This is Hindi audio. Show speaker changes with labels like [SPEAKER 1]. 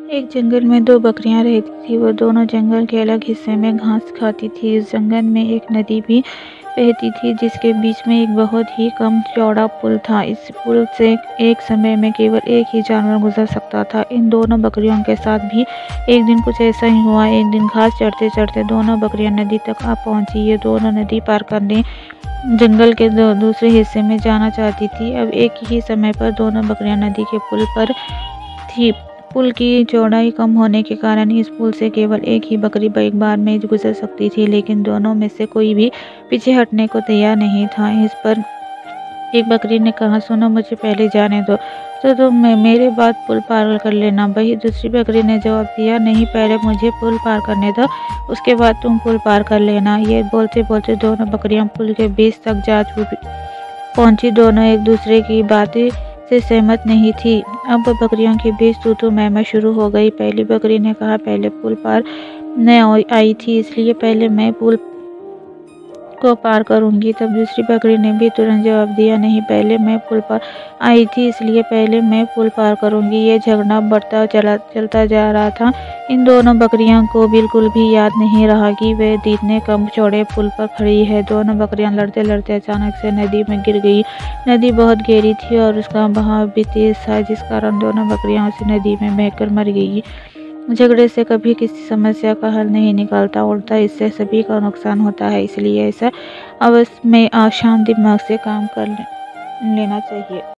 [SPEAKER 1] एक जंगल में दो बकरियां रहती थी। वो दोनों जंगल के अलग हिस्से में घास खाती थी। इस जंगल में एक नदी भी बहती थी जिसके बीच में एक बहुत ही कम चौड़ा पुल था। इस पुल से एक समय में केवल एक ही जानवर गुजर सकता था। इन दोनों बकरियों के साथ भी एक दिन कुछ ऐसा ही हुआ। एक दिन घास चढ़ते चढ़ते दोनों बकरियां नदी तक आ पहुंची। ये दोनों नदी पार करने जंगल के दूसरे हिस्से में जाना चाहती थी। अब एक ही समय पर दोनों बकरियां नदी के पुल पर थी। पुल की चौड़ाई कम होने के कारण इस पुल से केवल एक ही बकरी एक बार में गुजर सकती थी, लेकिन दोनों में से कोई भी पीछे हटने को तैयार नहीं था। इस पर एक बकरी ने कहा, सुनो, मुझे पहले जाने दो तो तुम मेरे बाद पुल पार कर लेना। वही दूसरी बकरी ने जवाब दिया, नहीं, पहले मुझे पुल पार करने दो, उसके बाद तुम पुल पार कर लेना। ये बोलते बोलते दोनों बकरियां पुल के बीच तक जा पहुंची। दोनों एक दूसरे की बातें से सहमत नहीं थी। अब बकरियों के बीच तू मैं शुरू हो गई। पहली बकरी ने कहा, पहले पुल पार न आई थी इसलिए पहले मैं पुल को पार करूंगी। तब दूसरी बकरी ने भी तुरंत जवाब दिया, नहीं, पहले मैं पुल पर आई थी इसलिए पहले मैं पुल पार करूंगी। ये झगड़ा बढ़ता चलता जा रहा था। इन दोनों बकरियों को बिल्कुल भी याद नहीं रहा कि वे इतने कम चौड़े पुल पर खड़ी है। दोनों बकरियां लड़ते लड़ते अचानक से नदी में गिर गई। नदी बहुत गहरी थी और उसका बहाव भी तेज था, जिस कारण दोनों बकरियां उसी नदी में बहकर मर गई। झगड़े से कभी किसी समस्या का हल नहीं निकलता, उल्टा इससे सभी का नुकसान होता है। इसलिए ऐसा अवश्य में शांत दिमाग से काम कर लेना चाहिए।